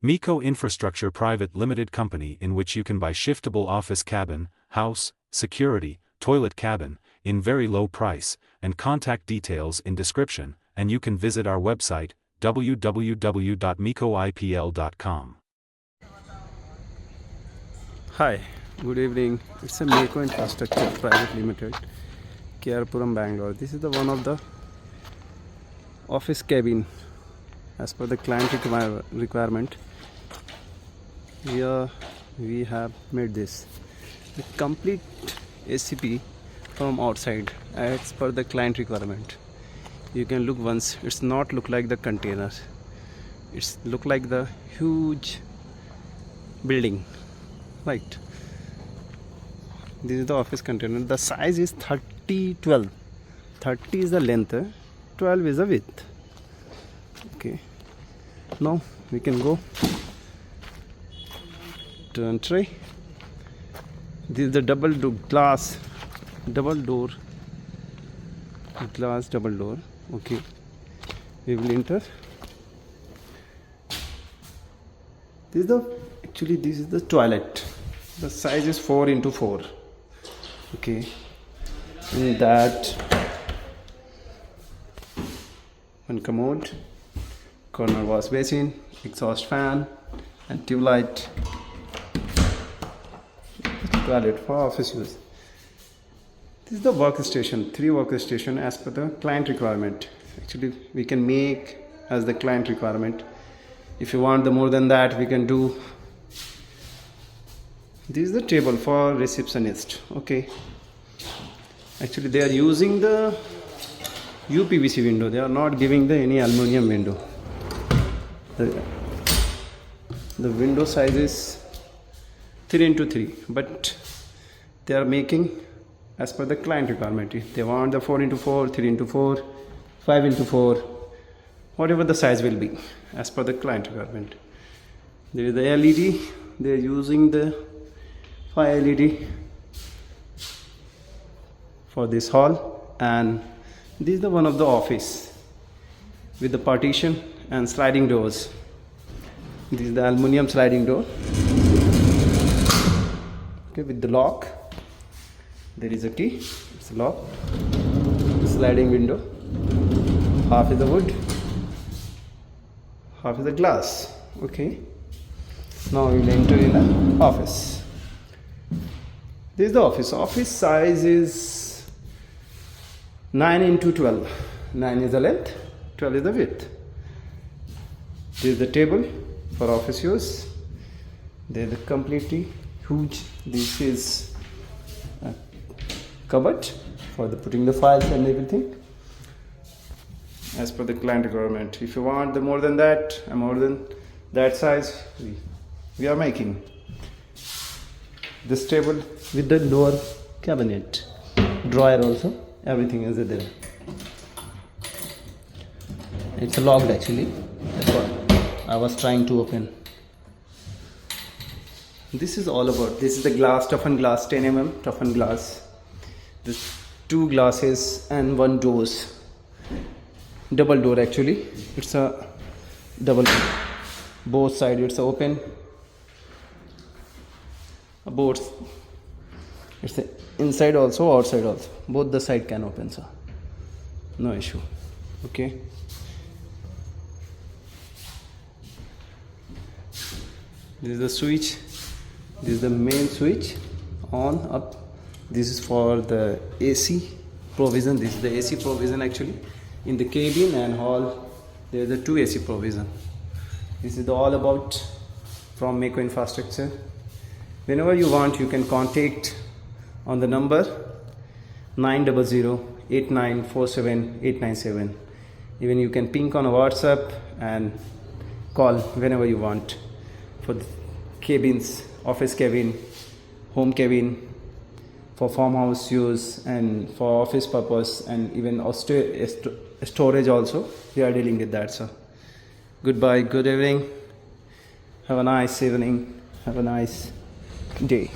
Meco Infrastructure Private Limited Company, in which you can buy shiftable office cabin, house, security, toilet cabin, in very low price, and contact details in description, and you can visit our website, www.mecoipl.com. Hi, good evening. It's a Meco Infrastructure Private Limited, Kerpuram, Bangalore. This is the one of the office cabin as per the client requirement. Here we have made this the complete ACP from outside as per the client requirement. You can look once. It's not look like the container. It's look like the huge building, right? This is the office container. The size is 30-12. 30 is the length, 12 is the width. Okay, now we can go turn tray. This is the double door glass, double door. Okay, we will enter. This is the toilet. The size is 4x4. Okay, in that one commode, corner wash basin, exhaust fan, and tube light. Toilet for office use. This is the workstation, 3 workstation as per the client requirement. Actually, we can make as the client requirement. If you want the more than that, we can do. This is the table for receptionist. Okay. Actually, they are using the UPVC window. They are not giving the any aluminum window. The window size is 3x3, but they are making as per the client requirement. If they want the 4x4, 3x4, 5x4, whatever the size will be as per the client requirement. There is the LED. They are using the 5 LED for this hall, and this is the one of the office with the partition and sliding doors. This is the aluminum sliding door. Okay, with the lock. There is a key. It's locked. Sliding window. Half is the wood, half is the glass. Okay. Now we will enter in the office. This is the office. Office size is 9x12. 9 is the length, 12 is the width. This is the table for office use. There is the completely huge. This is a cupboard for the putting the files and everything as per the client requirement. If you want the more than that size, we are making this table with the lower cabinet, drawer also, everything is there. It's locked actually. That's what I was trying to open. This is all about. This is the glass, toughened glass, 10 mm toughened glass. There's 2 glasses and 1 doors. Double door actually. It's a double. Both sides it's open. Both. It's a inside also, outside also. Both the side can open, so no issue. Okay. This is the switch. This is the main switch. On, up. This is for the AC provision. This is the AC provision actually. In the cabin and hall, there is the 2 AC provision. This is all about from Meco Infrastructure. Whenever you want, you can contact on the number 900-8947-897. Even you can ping on a WhatsApp and call whenever you want for the cabins, office cabin, home cabin, for farmhouse use and for office purpose, and even storage also. We are dealing with that. So goodbye, good evening, have a nice evening, have a nice day.